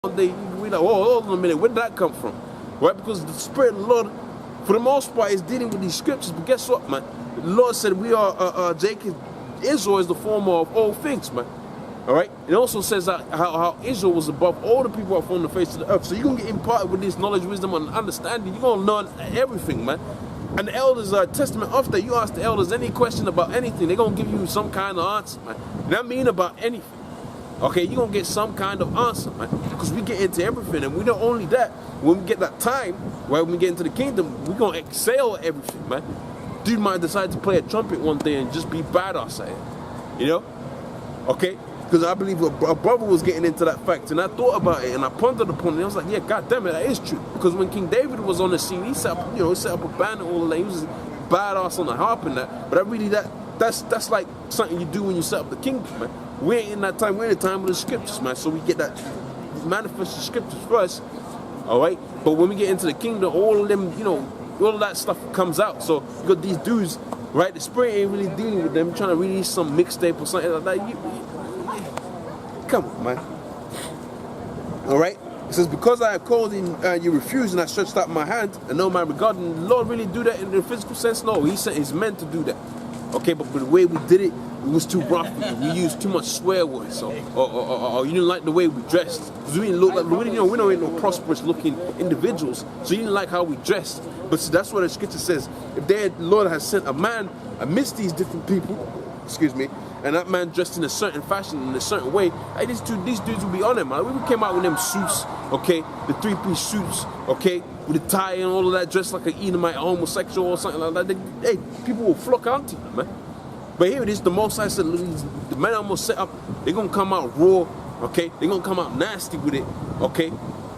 we like, oh, hold on a minute, where did that come from? Right? Because the Spirit of the Lord, for the most part, is dealing with these scriptures. But guess what, man? The Lord said we are, Israel is the former of all things, man. All right? It also says that how Israel was above all the people upon the face of the earth. So you're going to get imparted with this knowledge, wisdom, and understanding. You're going to learn everything, man. And the elders are a testament of that. You ask the elders any question about anything, they're going to give you some kind of answer, man. And I mean about anything. Okay, you're going to get some kind of answer, man. Because we get into everything. And we not only that, when we get that time, right, when we get into the kingdom, we're going to excel at everything, man. Dude might decide to play a trumpet one day and just be badass at it. You know? Okay? Because I believe a brother was getting into that fact. And I thought about it and I pondered upon it. And I was like, yeah, God damn it, that is true. Because when King David was on the scene, he set up, he set up a band and all of that. He was badass on the harp and that. But I really, that's like something you do when you set up the kingdom, man. We ain't in that time. We're in the time of the scriptures, man. So we get that manifest the scriptures first, all right? But when we get into the kingdom, all of them, all of that stuff comes out. So you got these dudes, right? The Spirit ain't really dealing with them, trying to release some mixtape or something like that. Come on, man. All right? It says, because I have called and you refused, and I stretched out my hand, and no man regarded. The Lord really do that in the physical sense? No, He sent His men to do that. Okay, but the way we did it, it was too rough. We used too much swear words, or you didn't like the way we dressed. Because we didn't look like, we don't no prosperous looking individuals, so you didn't like how we dressed. But see, that's what the scripture says. If the Lord has sent a man amidst these different people, and that man dressed in a certain fashion, in a certain way, hey, these dudes will be on him, man. We came out with them suits, okay, the three-piece suits, okay, with the tie and all of that, dressed like an Edomite homosexual or something like that. Hey, people will flock onto you, man. But here it is, the Most High said, the men I'm gonna set up, they're gonna come out raw, okay? They're gonna come out nasty with it, okay?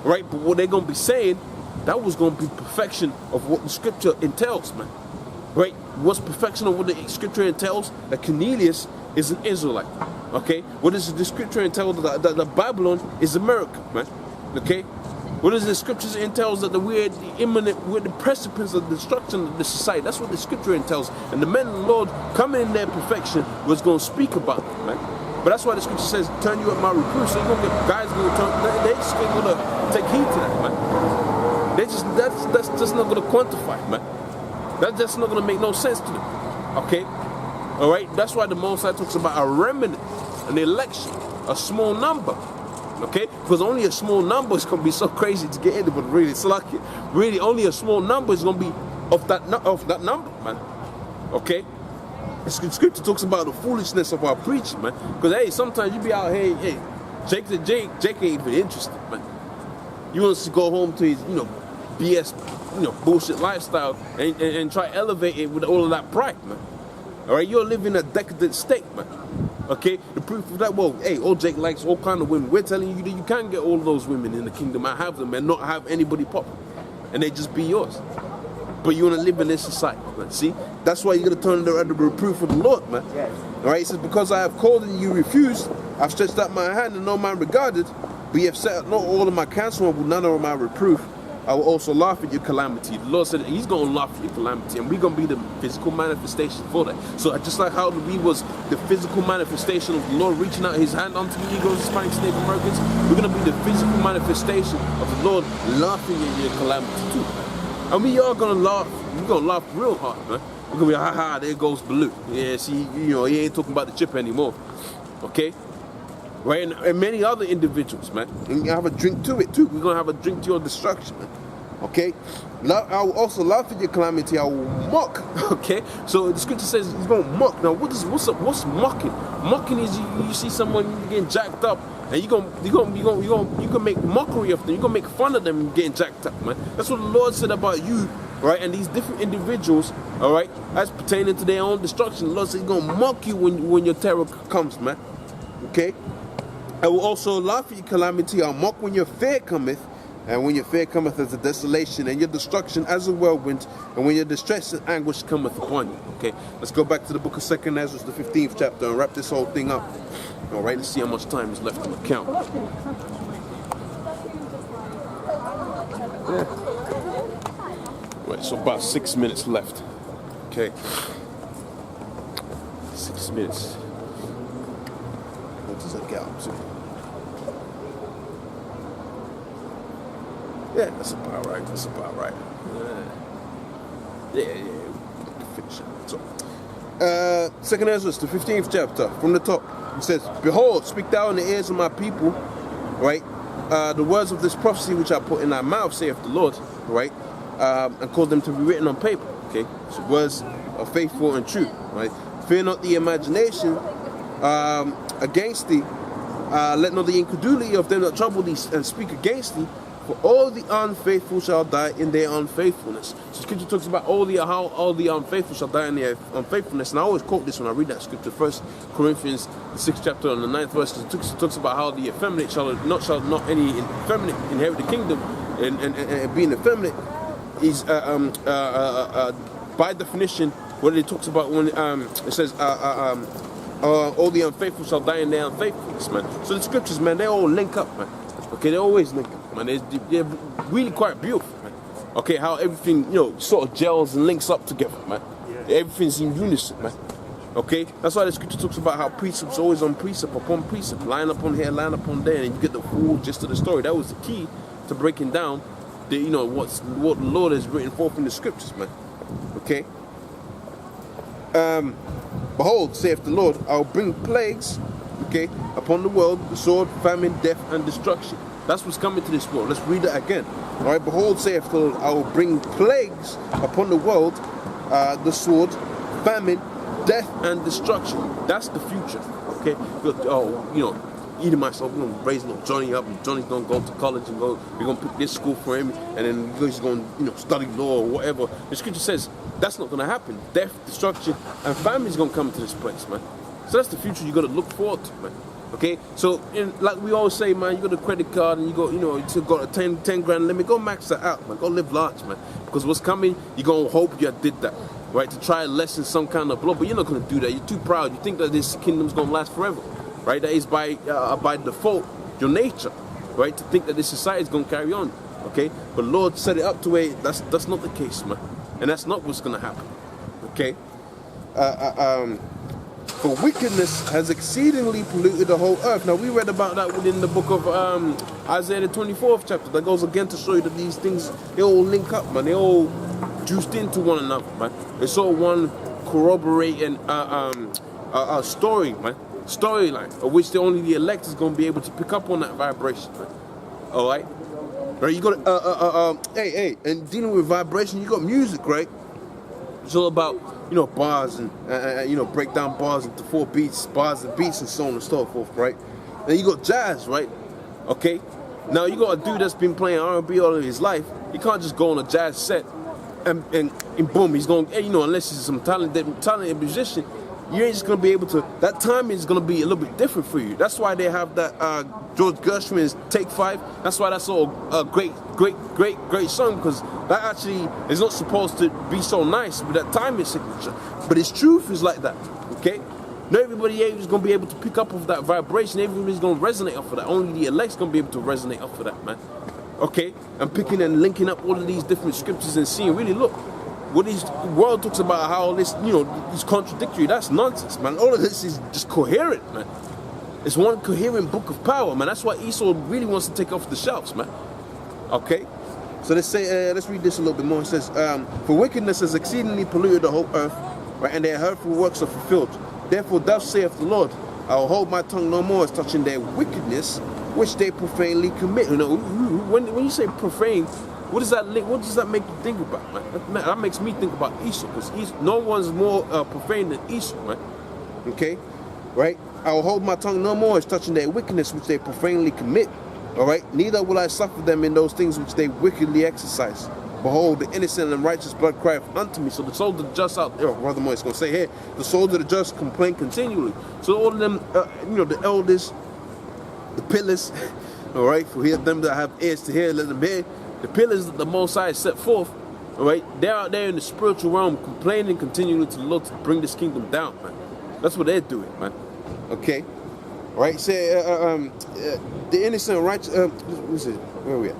Right? But what they're gonna be saying, that was gonna be perfection of what the scripture entails, man. Right? What's perfection of what the scripture entails? That Cornelius is an Israelite, okay? What does the scripture entail? That Babylon is America, man, okay? What does the scriptures entails? That we're the precipice of the destruction of the society. That's what the scripture entails. And the men of the Lord coming in their perfection was going to speak about it, man. But that's why the scripture says, turn you at my reproof. So you're going to get guys going to turn, they just ain't going to take heed to that, man. That's just not going to quantify, man. That's just not going to make no sense to them, okay? All right? That's why the Most High talks about a remnant, an election, a small number. Okay, because only a small number is gonna be so crazy to get into, but really, it's like really only a small number is gonna be of that number, man. Okay, the scripture talks about the foolishness of our preaching, man. Because hey, sometimes you be out here, hey, Jake ain't even interested, man. You want to go home to his, BS, bullshit lifestyle and try to elevate it with all of that pride, man. All right, you're living a decadent state, man. Okay, the proof of that, well, hey, old Jake likes all kind of women. We're telling you that you can get all of those women in the kingdom and have them and not have anybody pop them. And they just be yours. But you want to live in this society, man. See, that's why you're going to turn under the reproof of the Lord, man. Yes. All right, it says, because I have called and you refused, I've stretched out my hand and no man regarded, but you have set not all of my counsel and will none of my reproof. I will also laugh at your calamity. The Lord said He's going to laugh at your calamity, and we're going to be the physical manifestation for that. So just like how we was the physical manifestation of the Lord reaching out His hand onto the Negroes, Hispanics, Native Americans, we're going to be the physical manifestation of the Lord laughing at your calamity too. And we are going to laugh. We're going to laugh real hard, man. We're going to be, ha ha, there goes Blue. Yeah, see, he ain't talking about the chip anymore. Okay? Right, and many other individuals, man. And you have a drink to it too. We're gonna have a drink to your destruction, man. Okay, I will also laugh at your calamity. I will mock. Okay, so the scripture says He's gonna mock. Now, what's mocking? Mocking is you see someone getting jacked up, and you can make mockery of them. You gonna make fun of them getting jacked up, man. That's what the Lord said about you, right? And these different individuals, all right, as pertaining to their own destruction. The Lord said He's gonna mock you when your terror comes, man. Okay. I will also laugh at your calamity. I'll mock when your fear cometh, and when your fear cometh as a desolation, and your destruction as a whirlwind, and when your distress and anguish cometh upon you. Okay, let's go back to the book of 2 Ezra, the 15th chapter, and wrap this whole thing up. All right, let's see how much time is left on the count. Right, so about 6 minutes left. Okay, 6 minutes. What does that get up to? Yeah, that's about right. That's about right. Yeah. We can finish it. So, Second Ezra, the 15th chapter, from the top. It says, "Behold, speak thou in the ears of my people, right? The words of this prophecy which I put in thy mouth, saith the Lord, right? And cause them to be written on paper." Okay, so words are faithful and true, right? "Fear not the imagination against thee. Let not the incredulity of them that trouble thee and speak against thee. For all the unfaithful shall die in their unfaithfulness." So Scripture talks about how all the unfaithful shall die in their unfaithfulness. And I always quote this when I read that scripture, 1 Corinthians, the 6th chapter and the 9th verse. It talks about how the effeminate shall not any effeminate inherit the kingdom, and being effeminate is by definition what it talks about when it says all the unfaithful shall die in their unfaithfulness, man. So the scriptures, man, they all link up, man. Okay, they always link up, man. They're really quite beautiful, man. Okay, how everything, sort of gels and links up together, man. Yeah. Everything's in unison, man. Okay, that's why the scripture talks about how precepts always on precept upon precept, line upon here, line upon there, and you get the full gist of the story. That was the key to breaking down the, what the Lord has written forth in the scriptures, man. Okay. "Behold, saith the Lord, I will bring plagues, okay, upon the world, the sword, famine, death, and destruction." That's what's coming to this world. Let's read it again. All right, "Behold, saith the Lord, I will bring plagues upon the world, the sword, famine, death, and destruction." That's the future, okay? Edomites, we're going to raise little Johnny up, and Johnny's going to go to college, and we're going to pick this school for him, and then he's going to, study law or whatever. The scripture says that's not going to happen. Death, destruction, and famine is going to come into this place, man. So that's the future you got to look forward to, man. Okay, so like we always say, man, you got a credit card and you got, you got a 10 grand limit. Go max that out, man. Go live large, man. Because what's coming, you're gonna hope you did that, right? To try to lessen some kind of blow, but you're not gonna do that. You're too proud. You think that this kingdom's gonna last forever, right? That is by default your nature, right? To think that this society is gonna carry on, okay? But Lord set it up to where that's not the case, man, and that's not what's gonna happen, okay? "For wickedness has exceedingly polluted the whole earth." Now, we read about that within the book of Isaiah, the 24th chapter. That goes again to show you that these things, they all link up, man. They all juiced into one another, man. It's all one corroborating story, man. Storyline, of which only the elect is going to be able to pick up on that vibration, man. All right? Right, you got and dealing with vibration, you got music, right? It's all about, bars and, break down bars into 4 beats, bars and beats and so on and so forth, right? Then you got jazz, right? Okay? Now, you got a dude that's been playing R&B all of his life. He can't just go on a jazz set and boom, he's going, unless he's some talented musician, you ain't just going to be able to, that timing is going to be a little bit different for you. That's why they have that George Gershwin's Take 5. That's why that's all a great song, because that actually is not supposed to be so nice with that timing signature. But its truth is like that, okay? Not everybody is going to be able to pick up off that vibration. Everybody's going to resonate off of that. Only the elect's going to be able to resonate off of that, man. Okay? And picking and linking up all of these different scriptures and seeing, really look, what this world talks about how this, is contradictory. That's nonsense, man. All of this is just coherent, man. It's one coherent book of power, man. That's why Esau really wants to take off the shelves, man. Okay? So let's read this a little bit more. It says, "For wickedness has exceedingly polluted the whole earth, right, and their hurtful works are fulfilled. Therefore thus saith the Lord, I will hold my tongue no more as touching their wickedness, which they profanely commit." When you say profane, what does that make you think about, man? That makes me think about Esau, because no one's more profane than Esau, man. Okay? Right? "I will hold my tongue no more as touching their wickedness, which they profanely commit. All right? Neither will I suffer them in those things which they wickedly exercise. Behold, the innocent and righteous blood crieth unto me." So the souls of the just out there, rather more, it's going to say here, the souls of the just complain continually. So all of them, the elders, the pillars, all right, for hear them that have ears to hear, let them hear. The pillars that the Most High set forth, all right, they're out there in the spiritual realm complaining continually to the Lord to bring this kingdom down, man. That's what they're doing, man. Okay? All right, say, the innocent and righteous, where are we at?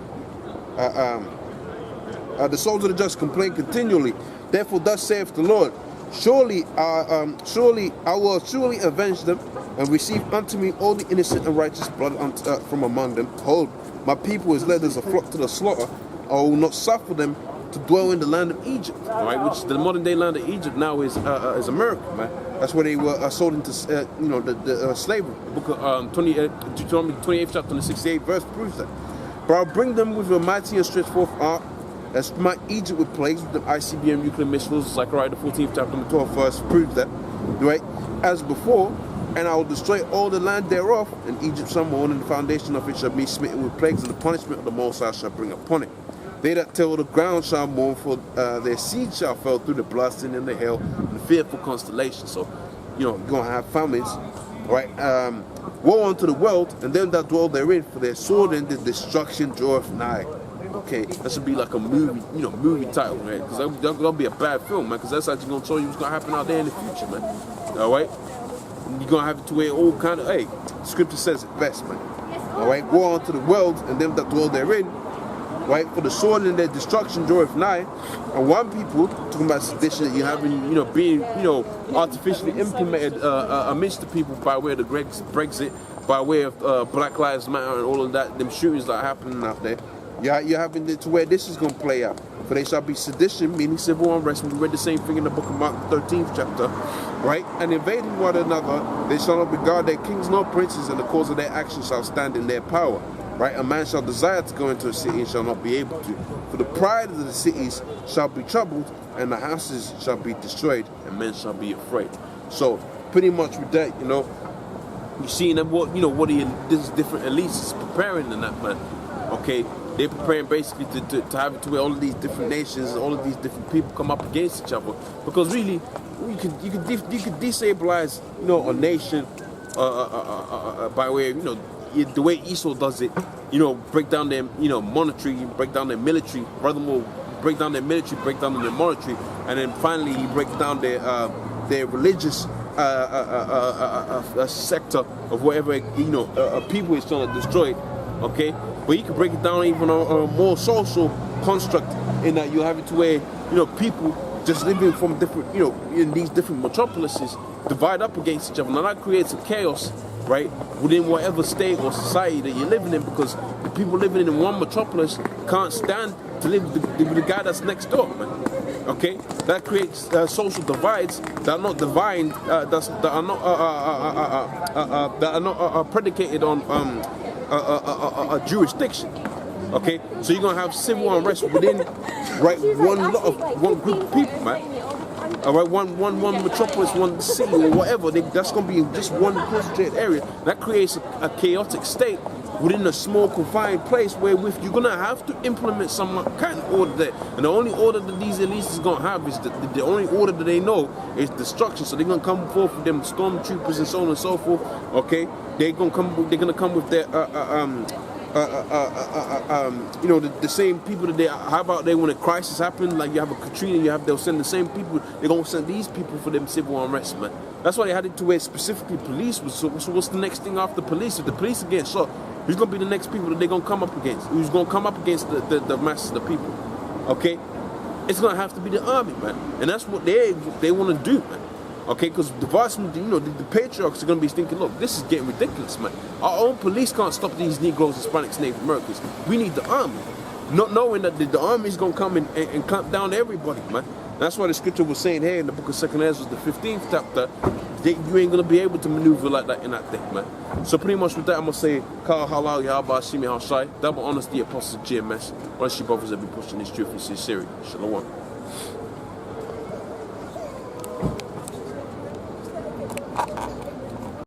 "The souls of the just complain continually. Therefore thus saith the Lord, surely I will avenge them, and receive unto me all the innocent and righteous blood from among them. Hold, my people is led as a flock to the slaughter. I will not suffer them to dwell in the land of Egypt, all right, which the modern day land of Egypt now is America, man. That's where they were sold into, the slavery. The book of Deuteronomy 28th chapter and the 68th verse proves that. But I'll bring them with a mighty and stretched forth arm, and smite Egypt with plagues with the ICBM nuclear missiles. Zechariah the 14th chapter and the 12th verse proves that, right? As before, and I will destroy all the land thereof, and Egypt some more, and the foundation of it shall be smitten with plagues, and the punishment of the Most High shall bring upon it. They that till the ground shall mourn, for their seed shall fall through the blasting and the hail and the fearful constellation. So, you're going to have famines, right? Woe unto the world, and them that dwell therein, for their sword and the destruction draweth nigh. Okay, that should be like a movie, movie title, man, because that's going to be a bad film, man, because that's actually going to show you what's going to happen out there in the future, man. All right? You're going to have it to where all kind of, hey, scripture says it best, man. All right? Woe unto the world, and them that dwell therein, right? For the sword and their destruction draweth nigh. And one people, talking about sedition, you having, being, artificially implemented amidst the people by way of the Brexit, by way of Black Lives Matter and all of that, them shootings that are happening out there. You're having it to where this is going to play out. For they shall be sedition, meaning civil unrest. We read the same thing in the book of Mark, the 13th chapter, right? And invading one another, they shall not regard their kings nor princes, and the cause of their actions shall stand in their power. Right? A man shall desire to go into a city and shall not be able to. For the pride of the cities shall be troubled, and the houses shall be destroyed, and men shall be afraid. So, pretty much with that, you're seeing what this different elites is preparing in that, man. Okay? They're preparing basically to have it to where all of these different nations, all of these different people come up against each other. Because really, you could destabilize, a nation by way of, the way Esau does it, break down their, monetary, break down their military, furthermore, break down their military, break down their monetary, and then finally he breaks down their religious sector of whatever, people is trying to destroy, okay? But you can break it down even on a more social construct in that you have it to where, people just living from different, in these different metropolises divide up against each other. Now that creates a chaos, right, within whatever state or society that you're living in, because the people living in one metropolis can't stand to live with the guy that's next door, man. Okay, that creates social divides that are not divine, that are not predicated on a jurisdiction. Okay, so you're gonna have civil unrest within, right, one group of people, man. All right, one metropolis, one city, or whatever. That's going to be just one concentrated area. That creates a chaotic state within a small confined place where you're going to have to implement some kind of order there. And the only order that these elites is going to have is the only order that they know is destruction. So they're going to come forth with them stormtroopers and so on and so forth. Okay, they're going to come with their the same people that they have out there when a crisis happens, like you have a Katrina, they'll send the same people. They're gonna send these people for them civil unrest, man. That's why they had it to where specifically police was. So what's the next thing after police? If the police are getting shot, who's gonna be the next people that they're gonna come up against? Who's gonna come up against the masses of the people? Okay, it's gonna have to be the army, man, and that's what they want to do, man. Okay, because the the patriarchs are going to be thinking, look, this is getting ridiculous, man. Our own police can't stop these Negroes, Hispanics, Native Americans. We need the army. Not knowing that the army is going to come and clamp down everybody, man. That's why the scripture was saying here in the book of 2nd Ezra, the 15th chapter, you ain't going to be able to maneuver like that in that day, man. So pretty much with that, I'm going to say, Kal halal yahba shimi hashai, double honors the apostle GMS. One of you brothers that be pushing this truth in sincerity. Shalom.